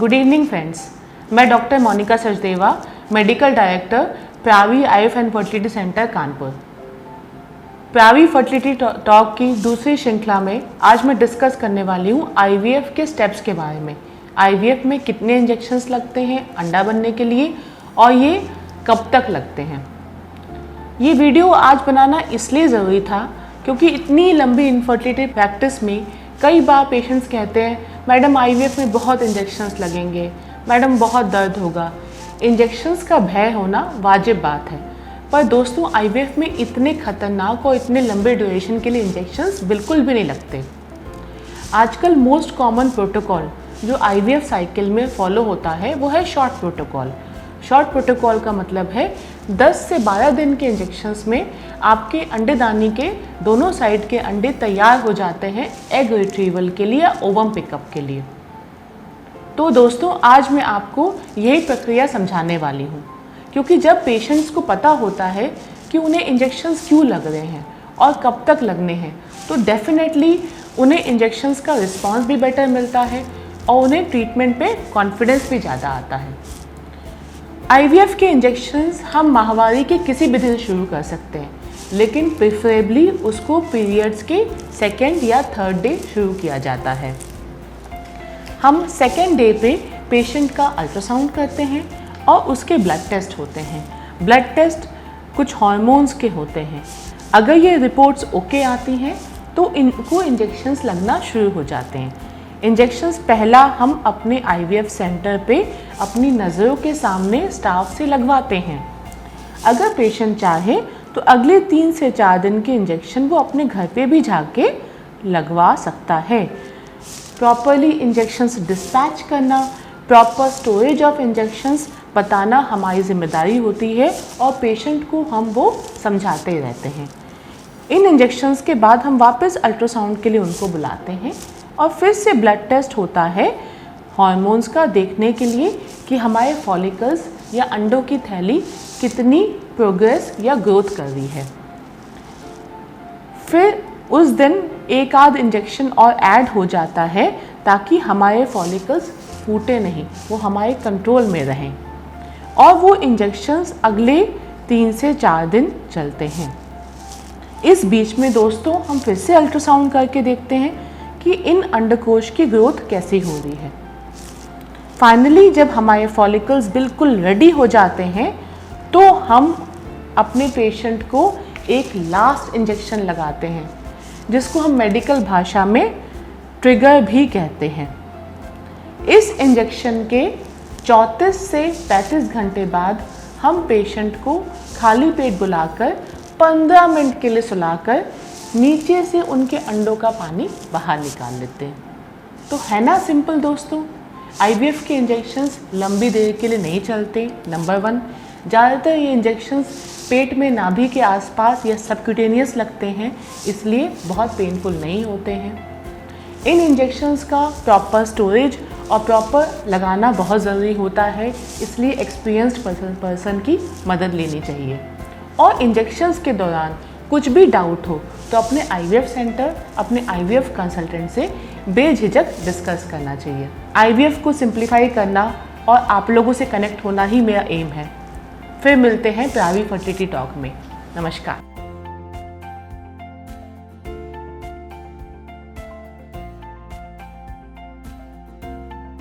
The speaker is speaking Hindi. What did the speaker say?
गुड इवनिंग फ्रेंड्स, मैं doctor Monica Sachdeva, medical director Pravi IVF and fertility centre Kanpur. Pravi fertility talk की दूसरी श्रृंखला में आज मैं डिस्कस करने वाली हूँ आईवीएफ के स्टेप्स के बारे में। आईवीएफ में कितने इंजेक्शंस लगते हैं अंडा बनने के लिए और ये कब तक लगते हैं। ये वीडियो आज बनाना इसलिए ज़रूरी था क्योंकि इतनी लंबी इनफर्टिलिटी प्रैक्टिस में कई बार पेशेंट्स कहते हैं मैडम आईवीएफ में बहुत इंजेक्शंस लगेंगे, मैडम बहुत दर्द होगा। इंजेक्शंस का भय होना वाजिब बात है, पर दोस्तों आईवीएफ में इतने खतरनाक और इतने लंबे ड्यूरेशन के लिए इंजेक्शंस बिल्कुल भी नहीं लगते। आजकल मोस्ट कॉमन प्रोटोकॉल जो आईवीएफ साइकिल में फॉलो होता है वो है शॉर्ट प्रोटोकॉल। शॉर्ट प्रोटोकॉल का मतलब है 10 से 12 दिन के इंजेक्शंस में आपके अंडेदानी के दोनों साइड के अंडे तैयार हो जाते हैं एग रिट्रीवल के लिए या ओवम पिकअप के लिए। तो दोस्तों आज मैं आपको यही प्रक्रिया समझाने वाली हूँ, क्योंकि जब पेशेंट्स को पता होता है कि उन्हें इंजेक्शंस क्यों लग रहे हैं और कब तक लगने हैं, तो डेफिनेटली उन्हें इंजेक्शंस का रिस्पॉन्स भी बेटर मिलता है और उन्हें ट्रीटमेंट पे कॉन्फिडेंस भी ज़्यादा आता है। आईवीएफ के इंजेक्शंस हम माहवारी के किसी भी दिन शुरू कर सकते हैं, लेकिन प्रेफरेबली उसको पीरियड्स के सेकेंड या थर्ड डे शुरू किया जाता है। हम सेकेंड डे पे पेशेंट का अल्ट्रासाउंड करते हैं और उसके ब्लड टेस्ट होते हैं। ब्लड टेस्ट कुछ हार्मोन्स के होते हैं। अगर ये रिपोर्ट्स ओके आती हैं तो इनको इंजेक्शंस लगना शुरू हो जाते हैं। इंजेक्शंस पहला हम अपने आईवीएफ सेंटर पे अपनी नज़रों के सामने स्टाफ से लगवाते हैं। अगर पेशेंट चाहे तो अगले 3 से 4 दिन के इंजेक्शन वो अपने घर पे भी जाके लगवा सकता है। प्रॉपरली इंजेक्शंस डिस्पैच करना, प्रॉपर स्टोरेज ऑफ इंजेक्शंस बताना हमारी जिम्मेदारी होती है और पेशेंट को हम वो समझाते रहते हैं। इन इंजेक्शंस के बाद हम वापस अल्ट्रासाउंड के लिए उनको बुलाते हैं और फिर से ब्लड टेस्ट होता है हार्मोन्स का देखने के लिए कि हमारे फॉलिकल्स या अंडों की थैली कितनी प्रोग्रेस या ग्रोथ कर रही है। फिर उस दिन एक आध इंजेक्शन और ऐड हो जाता है ताकि हमारे फॉलिकल्स फूटे नहीं, वो हमारे कंट्रोल में रहें, और वो इंजेक्शंस अगले 3 से 4 दिन चलते हैं। इस बीच में दोस्तों हम फिर से अल्ट्रासाउंड करके देखते हैं कि इन अंडकोश की ग्रोथ कैसी हो रही है। फाइनली जब हमारे फॉलिकल्स बिल्कुल रेडी हो जाते हैं तो हम अपने पेशेंट को एक लास्ट इंजेक्शन लगाते हैं, जिसको हम मेडिकल भाषा में ट्रिगर भी कहते हैं। इस इंजेक्शन के 34 से 35 घंटे बाद हम पेशेंट को खाली पेट बुलाकर 15 मिनट के लिए सुलाकर नीचे से उनके अंडों का पानी बाहर निकाल लेते हैं। तो है ना सिंपल दोस्तों। आईवीएफ के इंजेक्शंस लंबी देर के लिए नहीं चलते। नंबर 1, ज़्यादातर ये इंजेक्शंस पेट में नाभि के आसपास या सबक्यूटेनियस लगते हैं, इसलिए बहुत पेनफुल नहीं होते हैं। इन इंजेक्शंस का प्रॉपर स्टोरेज और प्रॉपर लगाना बहुत ज़रूरी होता है, इसलिए एक्सपीरियंस्ड पर्सन की मदद लेनी चाहिए। और इंजेक्शंस के दौरान कुछ भी डाउट हो तो अपने आईवीएफ सेंटर, अपने आईवीएफ कंसल्टेंट से बेझिझक डिस्कस करना चाहिए। आईवीएफ को सिंप्लीफाई करना और आप लोगों से कनेक्ट होना ही मेरा एम है। फिर मिलते हैं प्रावी फर्टिलिटी टॉक में। नमस्कार।